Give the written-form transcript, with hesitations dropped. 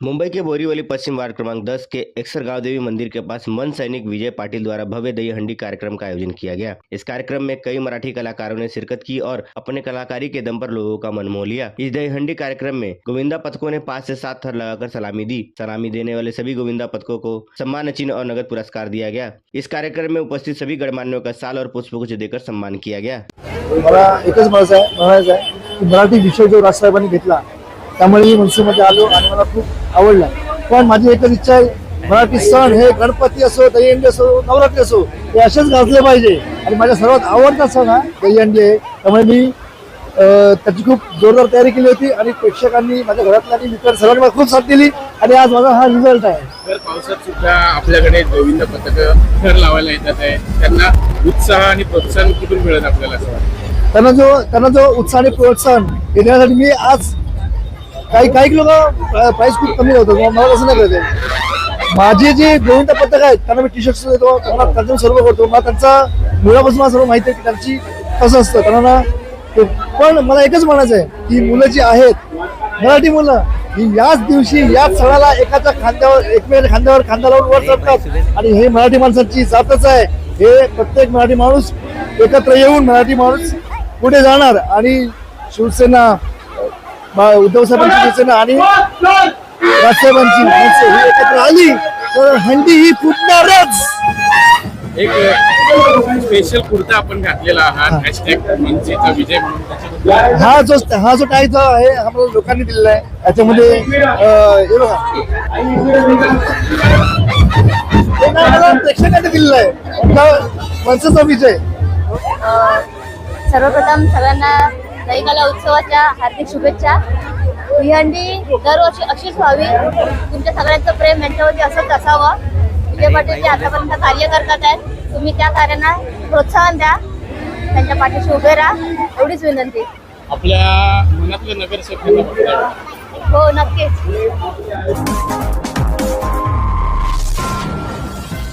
मुंबई के बोरीवली पश्चिम वार्ड क्रमांक 10 के एक्सरगांव देवी मंदिर के पास मन सैनिक विजय पाटिल द्वारा भव्य दही हंडी कार्यक्रम का आयोजन किया गया। इस कार्यक्रम में कई मराठी कलाकारों ने शिरकत की और अपने कलाकारी के दम पर लोगों का मन मोह लिया। इस दही हंडी कार्यक्रम में गोविंदा पथकों ने 5 से 7 थर लगाकर सलामी दी। सलामी देने वाले सभी गोविंदा पथकों को सम्मान चिन्ह और नगद पुरस्कार दिया गया। इस कार्यक्रम में उपस्थित सभी गणमान्यों का शाल और पुष्पगुच्छ देकर सम्मान किया गया। मला एकच म्हणायचं आहे की मराठी विषय जो राजसाहेबांनी घेतला त्यामुळे मी मनसेमध्ये आलो आणि मला खूप आवडला। पण माझी एकच इच्छा आहे, मराठी सण हे गणपती असो, दहीहंडी असो, नवरात्री असो, हे असेच गाजले पाहिजे आणि माझा सर्वात आवडता सण हा दहीहंडी आहे। त्यामुळे मी त्याची खूप जोरदार तयारी केली होती आणि प्रेक्षकांनी, माझ्या घरातल्यांनी, मित्रांनी सर्वांनी मला खूप साथ दिली आणि आज माझा हा रिझल्ट आहे। तर पावसात सुद्धा आपल्याकडे गोविंद पथक थर लावायला येतात आहे, त्यांना उत्साह आणि प्रोत्साहन कुठून मिळत आपल्याला असं वाटतं? त्यांना जो उत्साह आणि प्रोत्साहन देण्यासाठी मी आज काही लोक प्राइस खूप कमी होतं, मला तसं नाही करते। माझे जे गोविंद पथक आहेत त्यांना मी टी शर्ट देतो, त्यांना सर्व करतो। मला त्यांचा मुलापासून मला सर्व माहिती आहे की त्यांची कसं असतं त्यांना। पण मला एकच म्हणायचं आहे की मुलं जी आहेत, मराठी मुलं ही याच दिवशी याच सणाला एकाच्या खांद्यावर, एकमेकाच्या खांद्यावर खांदा लावून वर चढतात आणि हे मराठी माणसांची जातच आहे। हे प्रत्येक मराठी माणूस एकत्र येऊन मराठी माणूस पुढे जाणार आणि शिवसेना, उद्धव साहेबांची शिवसेना आणि राजसाहेबांची मनसे ही एकत्र आली तर हंडी ही फुटणारच। एक स्पेशल कुर्ता आपण घातलेला आहात, हॅशटॅग मनसेचा विजय म्हणून। हा जो टाईचा आहे आम्हाला लोकांनी दिलेला आहे। याच्यामध्ये हे बघा, मला प्रेक्षकांनी दिलेला आहे, मनसेचा विजय। सर्वप्रथम सगळ्यांना दहीकाला उत्सवाच्या हार्दिक शुभेच्छा। ही हंडी दरवर्षी अशीच व्हावी, तुमच्या सगळ्यांचं प्रेम यांच्यावरती असंच असावं। विजय पाटील जे आतापर्यंत कार्य करतात आहेत, तुम्ही त्या कार्यांना प्रोत्साहन द्या, त्यांच्या पाठीशी उभे राहा, एवढीच विनंती। आपल्या मनातलं नगरसेवक हो, नक्कीच।